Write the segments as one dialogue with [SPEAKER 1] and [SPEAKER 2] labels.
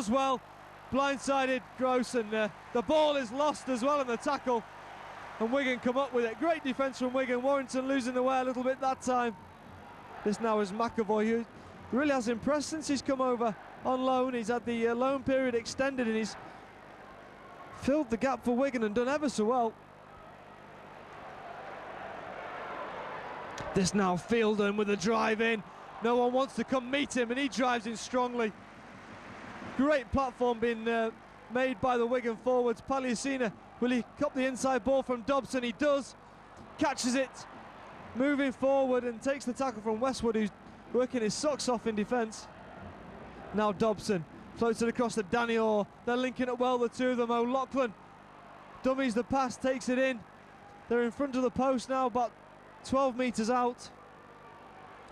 [SPEAKER 1] does well, blindsided Gross, and the ball is lost as well in the tackle, and Wigan come up with it. Great defence from Wigan. Warrington losing the way a little bit that time. This now is McAvoy, who really has impressed since he's come over on loan. He's had the loan period extended, and he's filled the gap for Wigan and done ever so well. This now Fielden with a drive in. No one wants to come meet him, and he drives in strongly. Great platform being made by the Wigan forwards. Palliasina, will he cop the inside ball from Dobson? He does. Catches it, moving forward, and takes the tackle from Westwood, who's working his socks off in defence. Now Dobson floats it across to Danny Orr. They're linking up well, the two of them. O'Loughlin dummies the pass, takes it in. They're in front of the post now, about 12 metres out.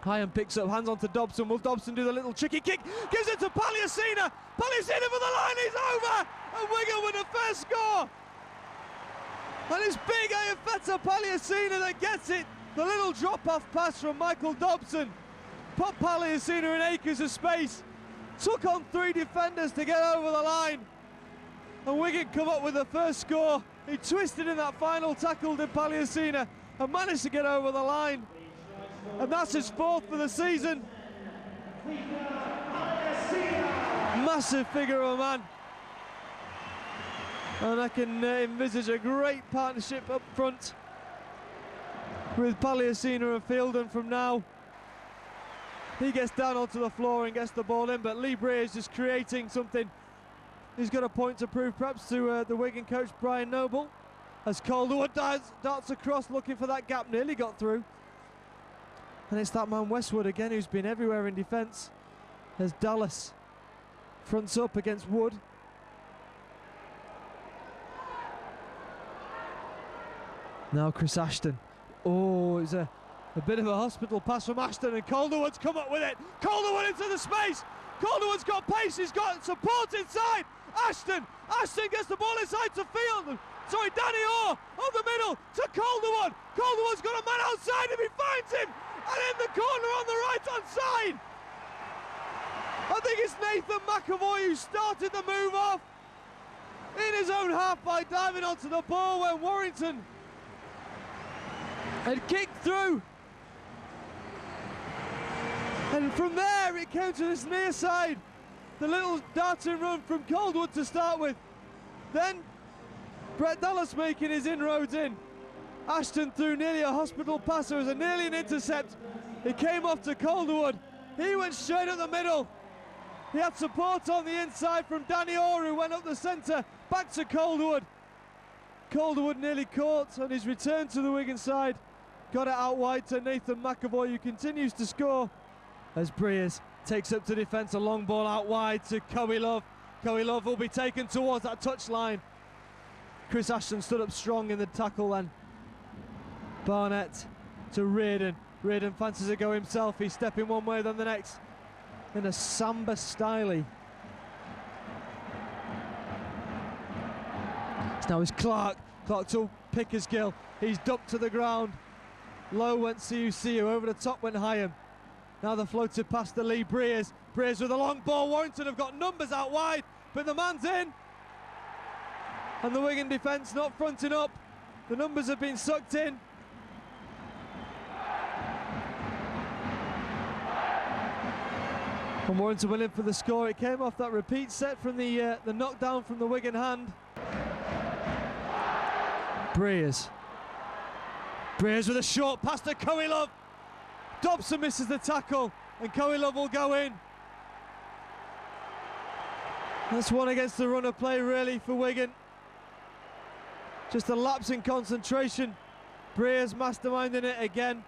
[SPEAKER 1] Hyam picks up, hands on to Dobson. Will Dobson do the little tricky kick? Gives it to Palliasina. Palliasina for the line, he's over! And Wigan with the first score! And it's big Ayafeta Palliasina that gets it. The little drop-off pass from Michael Dobson put Palliasina in acres of space. Took on 3 defenders to get over the line. And Wigan come up with the first score. He twisted in that final tackle, did Palliasina, and managed to get over the line. And that's his 4th for the season. Massive figure of a man. And I can envisage a great partnership up front with Palliasina and Fielden from now. He gets down onto the floor and gets the ball in, but Lee Brea is just creating something. He's got a point to prove, perhaps, to the Wigan coach Brian Noble, as Calderwood darts across looking for that gap, nearly got through. And it's that man Westwood again, who's been everywhere in defence, as Dallas fronts up against Wood. Now Chris Ashton. Oh, it's a bit of a hospital pass from Ashton, and Calderwood's come up with it. Calderwood into the space. Calderwood's got pace, he's got support inside. Ashton gets the ball inside to Fielden. Sorry, Danny Orr on the middle to Calderwood. Calderwood's got a man outside him, he finds him, and in the corner on the right hand side. I think it's Nathan McAvoy who started the move off in his own half by diving onto the ball when Warrington had kicked through. And from there it came to this near side. The little darting run from Calderwood to start with. Then Brett Dallas making his inroads in. Ashton threw nearly a hospital pass. There was nearly an intercept. It came off to Calderwood. He went straight up the middle. He had support on the inside from Danny Orr, who went up the centre. Back to Calderwood. Calderwood nearly caught on his return to the Wigan side. Got it out wide to Nathan McAvoy, who continues to score. As Breers takes up to defence, a long ball out wide to Cowie Love. Cowie Love will be taken towards that touchline. Chris Ashton stood up strong in the tackle then. Barnett to Reardon. Reardon fancies a go himself. He's stepping one way then the next in a samba style. Now it's Clark to Pickersgill. He's ducked to the ground. Low went Siu, over the top went Hyam. Now the floated past the Lee Breers. Breers with a long ball. Warrington have got numbers out wide, but the man's in. And the Wigan defence not fronting up. The numbers have been sucked in. And Warrington will in for the score. It came off that repeat set from the knockdown from the Wigan hand. Breers with a short pass to Cowie Love. Dobson misses the tackle and Cowie Love will go in. That's one against the run of play really for Wigan. Just a lapse in concentration. Breers masterminding it again.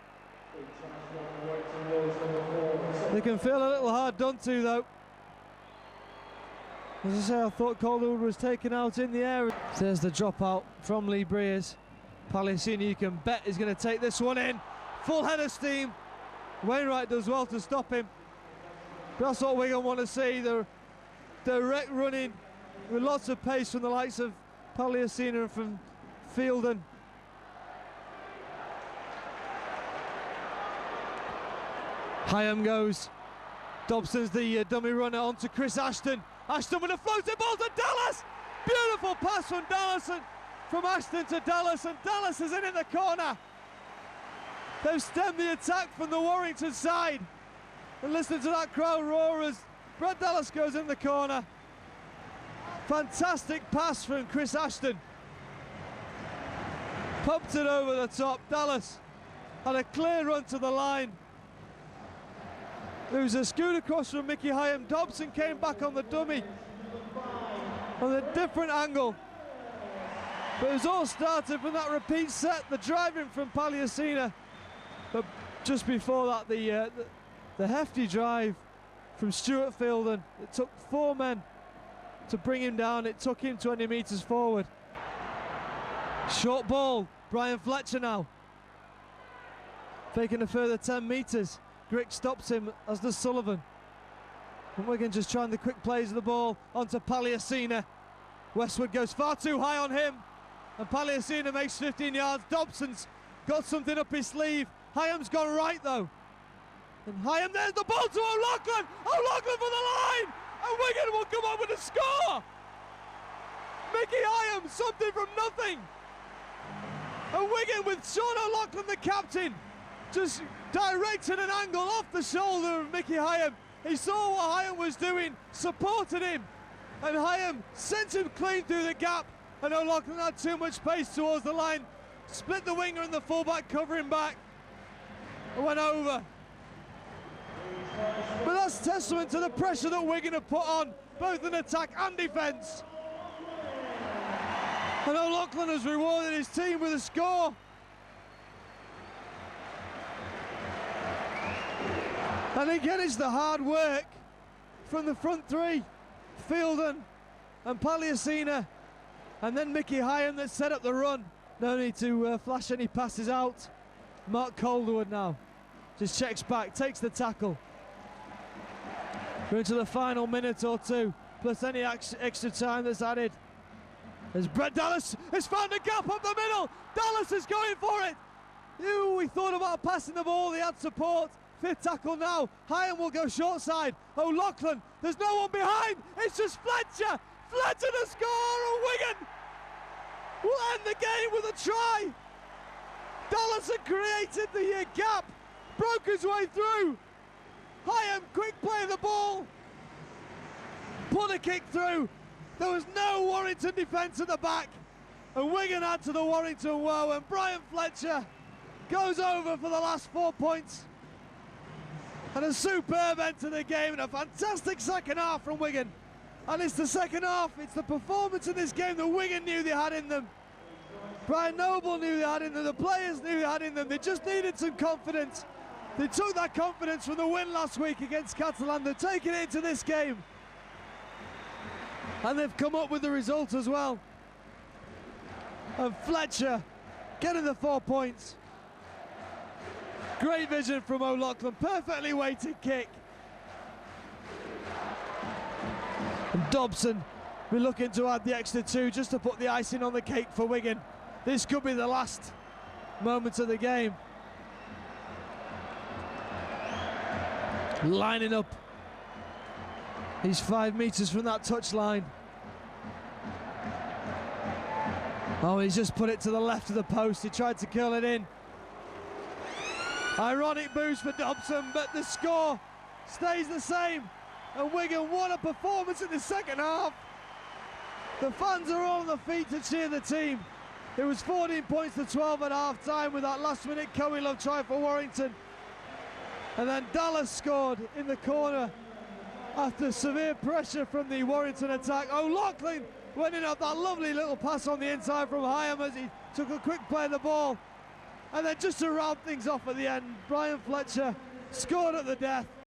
[SPEAKER 1] They can feel a little hard done to though. As I say, I thought Calderwood was taken out in the air. There's the dropout from Lee Breers. Palliasina, you can bet, is going to take this one in. Full head of steam. Wainwright does well to stop him. But that's what Wigan want to see. The direct running with lots of pace from the likes of Palliasina and from Fielden. Hyam goes. Dobson's the dummy runner onto Chris Ashton. Ashton with a floating ball to Dallas. Beautiful pass from Ashton to Dallas, and Dallas is in the corner. They've stemmed the attack from the Warrington side. And listen to that crowd roar as Brad Dallas goes in the corner. Fantastic pass from Chris Ashton. Pumped it over the top. Dallas had a clear run to the line. There was a scoot across from Mickey Hyam. Dobson came back on the dummy on a different angle. But it was all started from that repeat set, the driving from Palliasina. But just before that, the hefty drive from Stuart Fielden. It took 4 men to bring him down. It took him 20 metres forward. Short ball, Brian Fletcher now. Taking a further 10 metres. Grick stops him, as does Sullivan. And Wigan just trying the quick plays of the ball onto Palliasina. Westwood goes far too high on him, and Palliasina makes 15 yards. Dobson's got something up his sleeve. Hyam's gone right though. And Hyam, there's the ball to O'Loughlin. O'Loughlin for the line, and Wigan will come up with a score. Mickey Hyam, something from nothing. And Wigan with Sean O'Loughlin, the captain, just directed an angle off the shoulder of Mickey Hyam. He saw what Hyam was doing, supported him, and Hyam sent him clean through the gap, and O'Loughlin had too much pace towards the line, split the winger and the fullback covering back, and went over. But that's testament to the pressure that Wigan have put on, both in attack and defence. And O'Loughlin has rewarded his team with a score. And again, it's the hard work from the front three, Fielden and Palliasina, and then Mickey Hyam that set up the run. No need to flash any passes out. Mark Calderwood now just checks back, takes the tackle. We're into the final minute or two, plus any extra time that's added. As Brett Dallas has found a gap up the middle. Dallas is going for it. We thought about passing the ball, they had support. 5th tackle now. Hyam will go short side. O'Loughlin, there's no one behind. It's just Fletcher. Fletcher to score, and Wigan will end the game with a try. Dallas had created the gap, broke his way through. Hyam, quick play of the ball, put a kick through. There was no Warrington defence at the back, and Wigan add to the Warrington woe, and Brian Fletcher goes over for the last 4 points. And a superb end to the game, and a fantastic second half from Wigan. And it's the second half, it's the performance in this game that Wigan knew they had in them. Brian Noble knew they had in them, the players knew they had in them. They just needed some confidence. They took that confidence from the win last week against Catalan. They're taking it into this game. And they've come up with the result as well. And Fletcher getting the 4 points. Great vision from O'Loughlin, perfectly weighted kick. And Dobson, we're looking to add the extra 2 just to put the icing on the cake for Wigan. This could be the last moments of the game. Lining up. He's 5 metres from that touchline. Oh, he's just put it to the left of the post. He tried to curl it in. Ironic boost for Dobson, but the score stays the same. And Wigan, what a performance in the second half. The fans are all on the feet to cheer the team. It was 14 points to 12 at half time with that last minute Coelho try for Warrington. And then Dallas scored in the corner after severe pressure from the Warrington attack. O'Loughlin went in up that lovely little pass on the inside from Hyam as he took a quick play of the ball. And then just to round things off at the end, Brian Fletcher scored at the death.